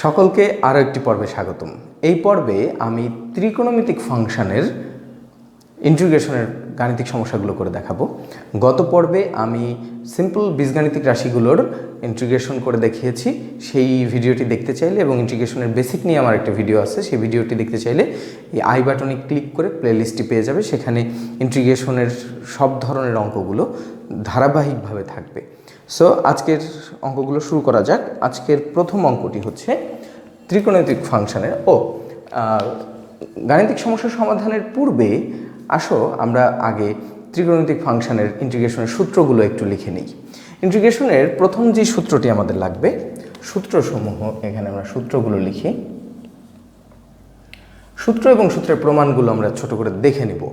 সকলকে আরও একটি পর্বে স্বাগতম। এই পর্বে আমি ত্রিকোণমিতিক ফাংশনের ইন্টিগ্রেশনের গাণিতিক সমস্যাগুলো করে দেখাবো। গত পর্বে আমি সিম্পল বীজগাণিতিক রাশিগুলোর ইন্টিগ্রেশন করে দেখিয়েছি। সেই ভিডিওটি দেখতে চাইলে এবং ইন্টিগ্রেশনের বেসিক নিয়ে আমার একটা ভিডিও আছে, সেই ভিডিওটি দেখতে চাইলে এই আই বাটনে ক্লিক করে প্লেলিস্টটি পেয়ে যাবে। সেখানে ইন্টিগ্রেশনের সব ধরনের অঙ্কগুলো ধারাবাহিকভাবে থাকবে। সো আজকের অঙ্কগুলো শুরু করা যাক। আজকের প্রথম অঙ্কটি হচ্ছে ত্রিকোণমিতিক ফাংশনের গাণিতিক সমস্যা সমাধানের পূর্বে আসো আমরা আগে ত্রিকোণমিতিক ফাংশনের ইন্টিগ্রেশনের সূত্রগুলো একটু লিখে নিই। ইন্টিগ্রেশনের প্রথম যে সূত্রটি আমাদের লাগবে, সূত্রসমূহ এখানে আমরা সূত্রগুলো লিখি। সূত্র এবং সূত্রের প্রমাণগুলো আমরা ছোট করে দেখে নেব।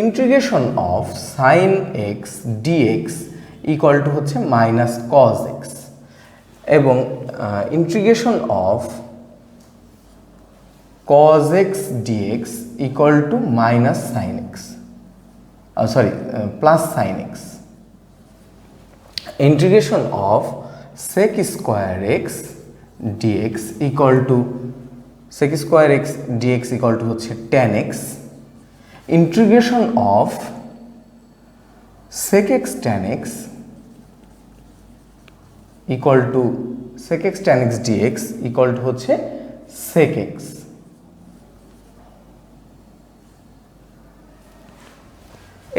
Integration of sine x d x equal to হচ্ছে মাইনাস কজ এক্স, এবং integration of cos x dx equal to minus sin x, plus sin x. Integration of sec square x dx equal to sec square x dx equal to হচ্ছে tan x. Integration of sec x tan x equal to sec x tan x dx equal to হচ্ছে sec x.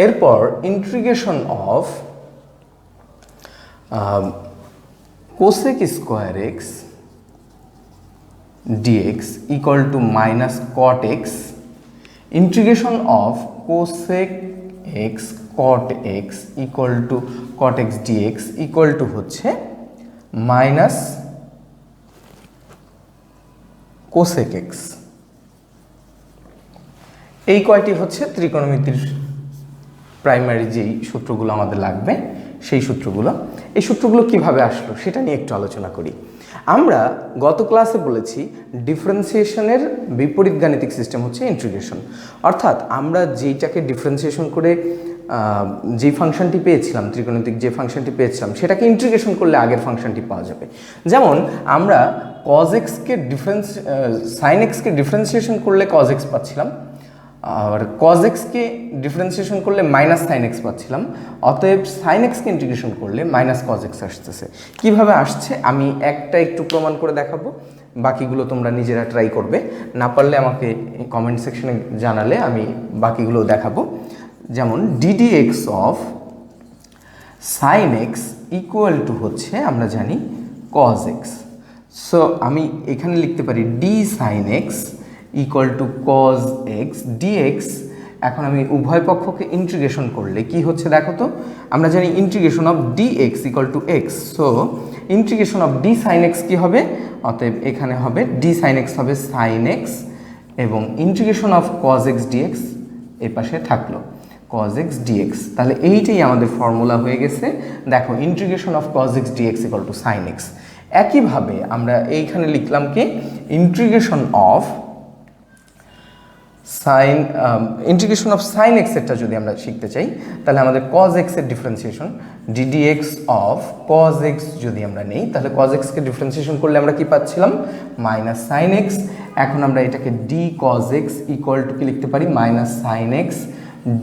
এরপর integration of cosec square x d x equal to minus cot x. Integration of cosec x cot x equal to cot x d x equal to হচ্ছে minus cosec x. এই কয়টি হচ্ছে ত্রিকোণমিতির primary যেই সূত্রগুলো আমাদের লাগবে, সেই সূত্রগুলো। এই সূত্রগুলো কিভাবে আসলো সেটা নিয়ে একটু আলোচনা করি। আমরা গত ক্লাসে বলেছি ডিফারেন্সিয়েশনের বিপরীত গাণিতিক সিস্টেম হচ্ছে ইন্টিগ্রেশন। অর্থাৎ আমরা যেইটাকে ডিফারেন্সিয়েশন করে যেই ফাংশনটি পেয়েছিলাম, ত্রিকোণমিতিক যে ফাংশনটি পেয়েছিলাম, সেটাকে ইন্টিগ্রেশন করলে আগের ফাংশনটি পাওয়া যাবে। যেমন আমরা কজ এক্সকে সাইন এক্সকে ডিফারেন্সিয়েশন করলে কজ এক্স পাচ্ছিলাম, আর কজ এক্সকে ডিফারেন্সিয়েশন করলে মাইনাস সাইন এক্স পাচ্ছিলাম। অতএব সাইন এক্সকে ইন্টিগ্রেশন করলে মাইনাস কজ এক্স আসতেছে। কীভাবে আসছে আমি একটা একটু প্রমাণ করে দেখাবো, বাকিগুলো তোমরা নিজেরা ট্রাই করবে। না পারলে আমাকে কমেন্ট সেকশনে জানালে আমি বাকিগুলো দেখাবো। যেমন DD x of sine x equal to হচ্ছে আমরা জানি কজ এক্স। সো আমি এখানে লিখতে পারি d sine x equal to cos x d x. এখন আমি উভয় পক্ষকে ইন্টিগ্রেশন করলে কি হচ্ছে দেখো তো। আমরা জানি integration of d x equal to x. So integration of d sine x কী হবে? অতএব এখানে হবে ডি সাইন এক্স হবে সাইন এক্স, এবং integration of cos x d x এর পাশে থাকলো কজ এক্স ডিএক্স। তাহলে এইটাই আমাদের ফর্মুলা হয়ে গেছে। দেখো integration of cos x d x equal to sine x. একইভাবে আমরা এইখানে লিখলাম কি integration of integration of sine এক্সেরটা যদি আমরা শিখতে চাই, তাহলে আমাদের কজ এক্সের differentiation d d x of cos x যদি আমরা নেই, তাহলে কজ এক্সকে ডিফারেন্সিয়েশন করলে আমরা কি পাচ্ছিলাম? Minus sine x. এখন আমরা এটাকে d cos x equal to কি লিখতে পারি? Minus sine x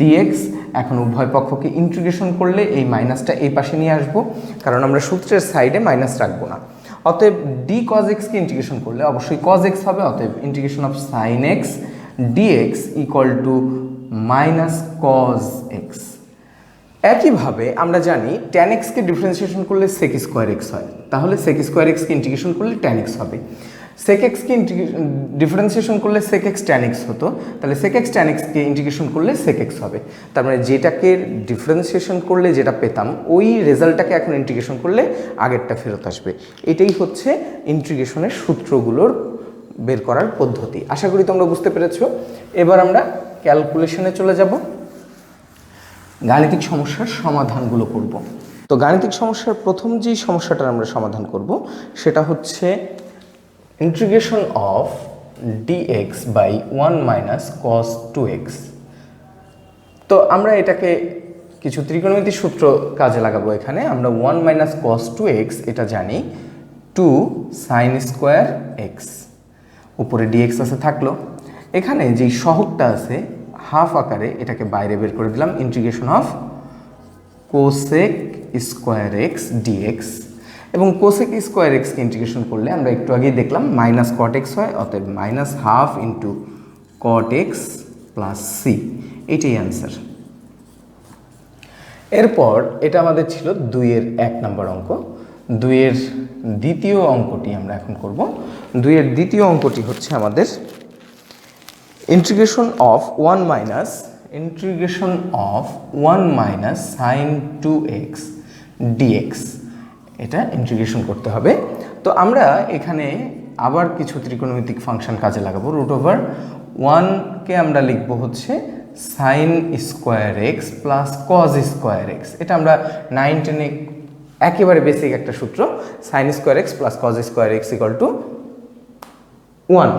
d x. এখন উভয় পক্ষকে ইন্টিগ্রেশন করলে এই মাইনাসটা এই পাশে নিয়ে আসবো, কারণ আমরা সূত্রের সাইডে মাইনাস রাখবো না। অতএব ডি কজ এক্সকে ইন্টিগ্রেশন করলে অবশ্যই কজ এক্স হবে। অতএব integration of sine x dx equal to minus cos x। একইভাবে আমরা জানি tan x কে ডিফারেন্সিয়েশন করলে sec স্কোয়ার x হয়, তাহলে sec স্কোয়ার x কে ইন্টিগ্রেশন করলে tan x হবে। sec x কে ডিফারেন্সিয়েশন করলে sec x tan x হতো, তাহলে sec x tan x কে ইন্টিগ্রেশন করলে sec x হবে। তার মানে যেটাকে ডিফারেন্সিয়েশন করলে যেটা পেতাম ওই রেজাল্টটাকে এখন ইন্টিগ্রেশন করলে আগেরটা ফেরত আসবে। এটাই হচ্ছে ইন্টিগ্রেশনের সূত্রগুলোর বের করার পদ্ধতি। আশা করি তোমরা বুঝতে পেরেছো। এবার আমরা ক্যালকুলেশনে চলে যাব, গাণিতিক সমস্যার সমাধানগুলো করব। তো গাণিতিক সমস্যার প্রথম যে সমস্যাটার আমরা সমাধান করব সেটা হচ্ছে integration of dx by 1 minus cos 2x। তো আমরা এটাকে কিছু ত্রিকোণমিতিক সূত্র কাজে লাগাবো। এখানে আমরা 1 মাইনাস কস 2x এটা জানি 2 sin স্কোয়ার এক্স, উপরে ডিএক্স আছে থাকলো। এখানে যেই সহগটা আছে হাফ আকারে, এটাকে বাইরে বের করে দিলাম, integration of cosec square x d x. এবং কোসেক স্কোয়ার এক্সকে ইন্টিগ্রেশন করলে আমরা একটু আগেই দেখলাম মাইনাস কট এক্স হয়, অতএব minus half into cot x plus c, এটাই অ্যান্সার। এরপর এটা আমাদের ছিল 2-এর 1 নম্বর অঙ্ক। 2-এর দ্বিতীয় অঙ্কটি আমরা এখন করব। 2-এর দ্বিতীয় অঙ্কটি হচ্ছে আমাদের integration of 1 minus sine 2x d x, এটা ইন্টিগ্রেশন করতে হবে। তো আমরা এখানে আবার কিছু ত্রিকোণমিতিক ফাংশন কাজে লাগাবো। √1কে আমরা লিখবো হচ্ছে sine square x plus cos square x. এটা আমরা 9-10 একেবারে বেসিক একটা সূত্র, sine square x plus cos square x equal to 1।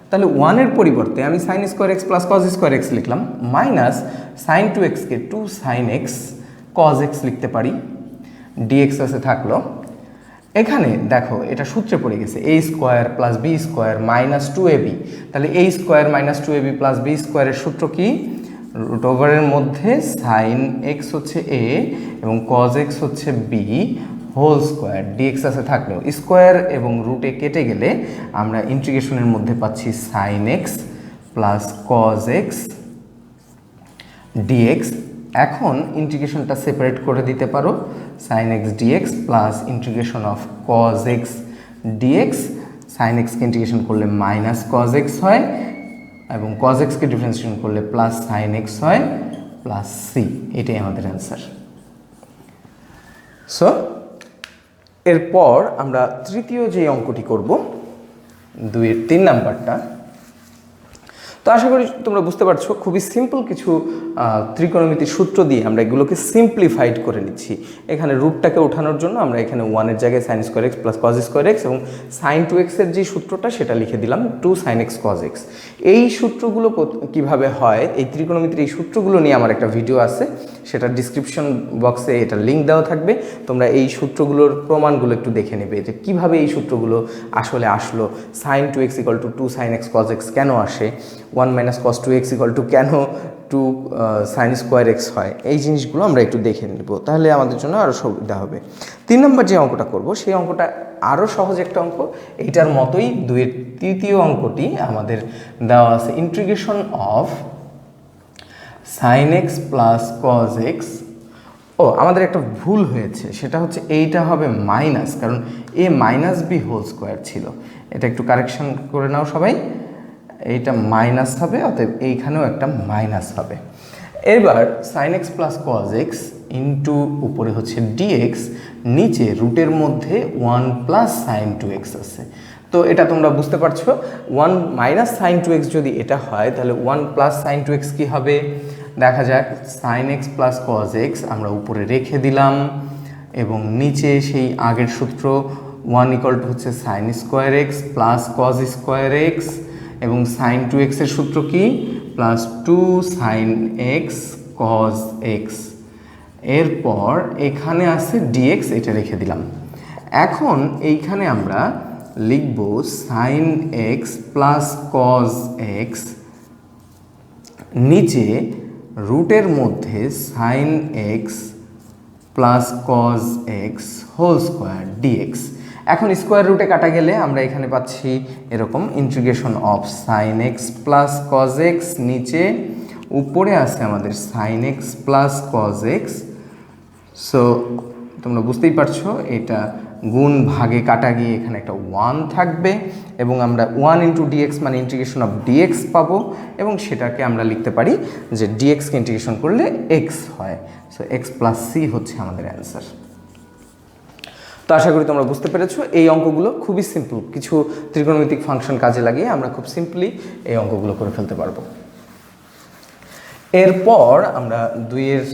তাহলে 1-এর পরিবর্তে আমি sine square x plus cos square x লিখলাম, মাইনাস সাইন 2xকে 2 সাইন এক্স কজ এক্স লিখতে পারি, ডিএক্স আছে থাকলো। এখানে দেখো এটা সূত্রে পড়ে গেছে a square plus b square minus 2ab। তাহলে a square minus 2ab plus b স্কোয়ারের সূত্র কি? √এর মধ্যে সাইন এক্স হচ্ছে a এবং কজ এক্স হচ্ছে b হোল স্কোয়ার, ডিএক্স আছে থাকলেও স্কোয়ার এবং √এ কেটে গেলে আমরা ইন্টিগ্রেশনের মধ্যে পাচ্ছি sine x plus cos x d x. এখন ইন্টিগ্রেশনটা সেপারেট করে দিতে পারো, sine x d x plus integration of cos x d x. Sine এক্সকে ইন্টিগ্রেশন করলে মাইনাস কজ এক্স হয় এবং কজ এক্সকে ডিফারেন্সিয়েশন করলে প্লাস সাইন এক্স হয় প্লাস সি, এটাই আমাদের অ্যান্সার। সো এরপর আমরা তৃতীয় যে অঙ্কটি করব, 2-এর 3 নাম্বারটা। তো আশা করি তোমরা বুঝতে পারছো, খুবই সিম্পল কিছু ত্রিকোণমিতির সূত্র দিয়ে আমরা এগুলোকে সিম্পলিফাইড করে নিচ্ছি। এখানে রুটটাকে ওঠানোর জন্য আমরা এখানে 1-এর জায়গায় sign square x plus cos square x এবং সাইন 2x-এর যে সূত্রটা সেটা লিখে দিলাম 2 সাইন এক্স কজ এক্স। এই সূত্রগুলো কিভাবে হয়, এই ত্রিকোণমিতির এই সূত্রগুলো নিয়ে আমার একটা ভিডিও আছে, সেটা ডিসক্রিপশন বক্সে এটা লিঙ্ক দেওয়া থাকবে। তোমরা এই সূত্রগুলোর প্রমাণগুলো একটু দেখে নেবে যে কীভাবে এই সূত্রগুলো আসলে আসলো। Sine 2x equal to 2 sine x cos x কেন আসে, 1 minus cos 2x equal two কেন 2 সাইন স্কোয়ার এক্স হয়, এই জিনিসগুলো আমরা একটু দেখে নেব, তাহলে আমাদের জন্য আরও সুবিধা হবে। 3 নম্বর যে অঙ্কটা করব সেই অঙ্কটা আরও সহজ একটা অঙ্ক, এইটার মতোই 2-এর তৃতীয় অঙ্কটি আমাদের দেওয়া আছে integration of sine x plus cos x. ও আমাদের একটা ভুল হয়েছে, সেটা হচ্ছে এইটা হবে মাইনাস, কারণ এ মাইনাস বি হোল স্কোয়ার ছিল। এটা একটু কারেকশন করে নাও সবাই, এইটা মাইনাস হবে, অতএব এইখানেও একটা মাইনাস হবে। এবার sine x plus cos x into উপরে হচ্ছে ডিএক্স, নিচে √এর মধ্যে 1 প্লাস সাইন 2x আছে। তো এটা তোমরা বুঝতে পারছো, 1 মাইনাস সাইন 2x যদি এটা হয় তাহলে 1 প্লাস সাইন 2x কী হবে দেখা যাক। Sine x plus cos x আমরা উপরে রেখে দিলাম এবং নিচে সেই আগের সূত্র 1 ইকুয়াল টু হচ্ছে sine square x plus cos square x এবং সাইন 2x-এর সূত্র কি plus 2 sine x cos x. এরপর এখানে আছে ডিএক্স, এটা রেখে দিলাম। এখন এইখানে আমরা লিখব sine x plus cos x, নিচে √এর মধ্যে sine x plus cos x whole square d x. এখন স্কোয়ার রুটে কাটা গেলে আমরা এখানে পাচ্ছি এরকম integration of sine x plus cos x, নিচে উপরে আছে আমাদের sine x plus cos x. So তোমরা বুঝতেই পারছো এটা গুণ ভাগে কাটা গিয়ে এখানে একটা 1 থাকবে এবং আমরা 1 ইন্টু ডিএক্স মানে ইন্টিগ্রেশন অফ ডিএক্স পাবো এবং সেটাকে আমরা লিখতে পারি যে ডিএক্সকে ইন্টিগ্রেশন করলে এক্স হয়। সো এক্স প্লাস সি হচ্ছে আমাদের অ্যান্সার। তো আশা করি তোমরা বুঝতে পেরেছো, এই অঙ্কগুলো খুবই সিম্পল, কিছু ত্রিকোণমিতিক ফাংশন কাজে লাগিয়ে আমরা খুব সিম্পলি এই অঙ্কগুলো করে ফেলতে পারবো। এরপর আমরা 2-এর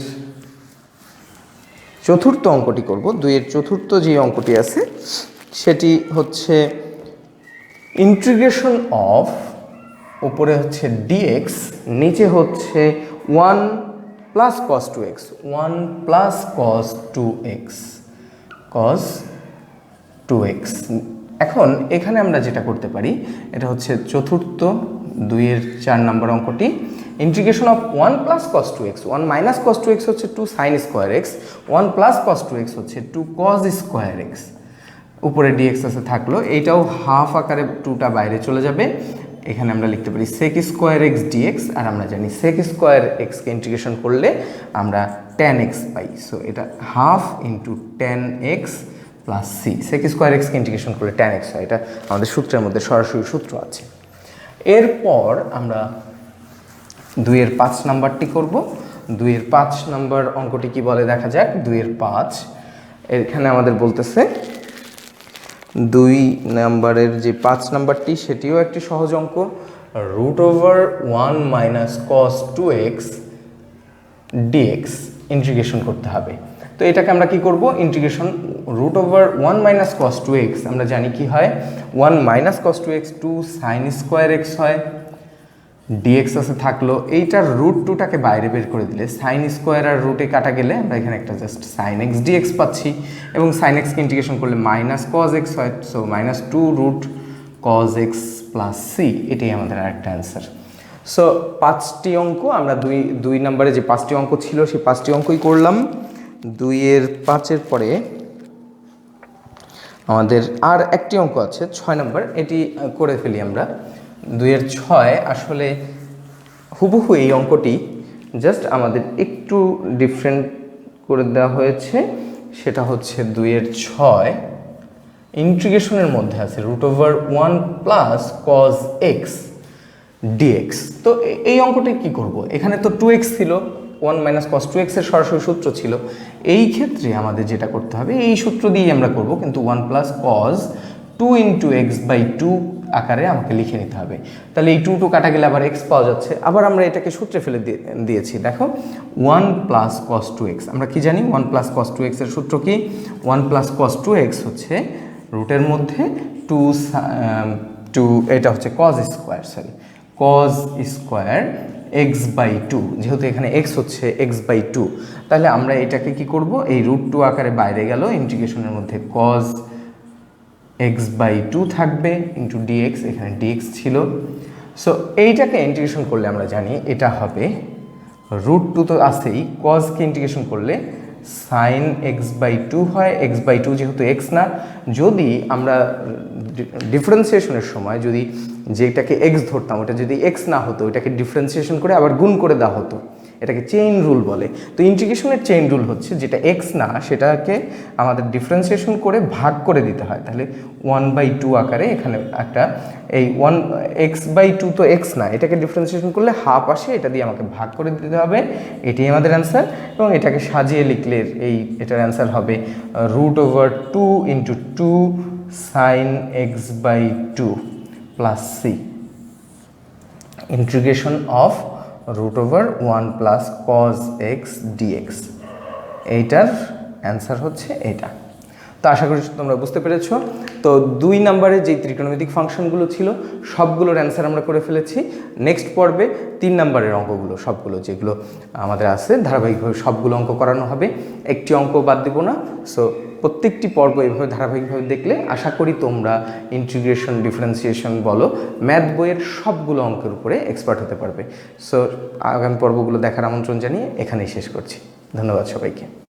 চতুর্থ অঙ্কটি করব। 2-এর চতুর্থ যে অঙ্কটি আছে সেটি হচ্ছে ইন্টিগ্রেশন অফ, উপরে হচ্ছে ডিএক্স, নিচে হচ্ছে 1 plus cos 2x, 1 plus cos 2x, কস 2x। এখন এখানে আমরা যেটা করতে পারি, এটা হচ্ছে চতুর্থ 2-এর 4 নম্বর অঙ্কটি, integration of 1 plus cos 2x, 1 minus cos 2x হচ্ছে 2 sin square x, 1 plus cos 2x হচ্ছে 2 cos স্কোয়ার x, উপরে dx আছে থাকলো, এইটাও হাফ আকারে 2টা বাইরে চলে যাবে, এখানে আমরা লিখতে পারি sec স্কোয়ার x dx, আর আমরা জানি sec স্কোয়ার x কে ইন্টিগ্রেশন করলে আমরা tan x পাই, সো এটা half into tan x plus c, sec square x কে ইন্টিগ্রেশন করলে tan x হয়, এটা আমাদের সূত্রের মধ্যে সরাসরি সূত্র আছে। এরপর আমরা 2-এর 5 নাম্বারটি করব। 2-এর 5 নাম্বার অঙ্কটি কি বলে দেখা যাক। 2-এর 5 এখানে আমাদের বলতেছে 2 নাম্বারের যে 5 নাম্বারটি সেটিও একটি সহজ অঙ্ক, √1 minus cos 2x dx integration করতে হবে। তো এটাকে আমরা কি করব, ইন্টিগ্রেশন √1 মাইনাস cos 2x, আমরা জানি কি হয়, 1 minus cos 2x 2 sin square x হয়, dx আছে থাকলো, এইটার √2টাকে বাইরে বের করে দিলে sin স্কোয়ার আর রুটে কাটা গেলে আমরা এখানে একটা জাস্ট sin x dx পাচ্ছি, এবং sin x কে ইন্টিগ্রেশন করলে মাইনাস cos x হয়, so minus 2 root cos x plus c, এটাই আমাদের আরেকটা অ্যান্সার। সো 5টি অঙ্ক আমরা দুই নম্বরে যে 5টি অঙ্ক ছিল সেই 5টি অঙ্কই করলাম। 2-এর 5-এর পরে আমাদের আর একটি অঙ্ক আছে 6 নম্বর, এটি করে ফেলি আমরা। 2-এর 6 আসলে হুবহু এই অঙ্কটি, জাস্ট আমাদের একটু ডিফারেন্ট করে দেওয়া হয়েছে, সেটা হচ্ছে 2-এর 6 ইন্টিগ্রেশনের মধ্যে আছে √1 প্লাস cos x dx। তো এই অঙ্কটি কি করব, এখানে তো 2x ছিল, 1 মাইনাস cos 2x এর সরাসরি সূত্র ছিল, এই ক্ষেত্রে আমাদের যেটা করতে হবে এই সূত্র দিয়েই আমরা করব, কিন্তু 1 plus cos 2 into x by 2 আকারে আমাকে লিখে নিতে হবে। তাহলে এই 2 কাটা গেলে আবার x পাওয়া যাচ্ছে, আবার আমরা এটাকে সূত্রে ফেলে দিয়েছি। দেখো 1 প্লাস cos 2x, আমরা কি জানি 1 প্লাস cos 2x এর সূত্র কি, 1 প্লাস cos 2x হচ্ছে রুটের মধ্যে 2 এটা হচ্ছে cos square, sorry cos square x by 2, যেহেতু এখানে x হচ্ছে x বাই 2, তাহলে আমরা এটাকে কি করব, এই √2 আকারে বাইরে গেল, ইন্টিগ্রেশনের মধ্যে cos x বাই 2 থাকবে ইন্টু dx, এখানে dx ছিল। সো এইটাকে ইন্টিগ্রেশন করলে আমরা জানি এটা হবে √2 তো আছেই, cos কে ইন্টিগ্রেশন করলে sin x বাই 2 হয়, x বাই 2 যেহেতু x না, যদি আমরা ডিফারেন্সিয়েশনের সময় যদি যেটাকে x ধরতাম ওটা যদি x না হতো, ওটাকে ডিফারেন্সিয়েশন করে আবার গুণ করে দেওয়া হতো, এটাকে চেইন রুল বলে। তো ইন্টিগ্রেশনের চেইন রুল হচ্ছে যেটা x না সেটাকে আমাদের ডিফারেন্সিয়েশন করে ভাগ করে দিতে হয়, তাহলে 1/2 আকারে এখানে একটা এই 1 x বাই 2 তো x না, এটাকে ডিফারেন্সিয়েশন করলে হাফ আসে, এটা দিয়ে আমাকে ভাগ করে দিতে হবে, এটাই আমাদের অ্যান্সার। এবং এটাকে সাজিয়ে লিখলে এটার অ্যান্সার হবে √2 into 2 sin x by 2 plus c, integration of √1 plus cos x dx, এইটার অ্যান্সার হচ্ছে এটা। তো আশা করি তোমরা বুঝতে পেরেছো। তো 2 নম্বরে যে ত্রিকোণমিতিক ফাংশনগুলো ছিল সবগুলোর অ্যান্সার আমরা করে ফেলেছি। নেক্সট পর্বে 3 নম্বরের অঙ্কগুলো সবগুলো যেগুলো আমাদের আছে ধারাবাহিকভাবে সবগুলো অঙ্ক করানো হবে, একটি অঙ্ক বাদ দেবো না। সো প্রত্যেকটি পর্ব এভাবে ধারাবাহিকভাবে দেখলে আশা করি তোমরা ইন্টিগ্রেশন, ডিফারেন্সিয়েশন বলো, ম্যাথ বইয়ের সবগুলো অঙ্কের উপরে এক্সপার্ট হতে পারবে। সো আগামী পর্বগুলো দেখার আমন্ত্রণ জানিয়ে এখানেই শেষ করছি। ধন্যবাদ সবাইকে।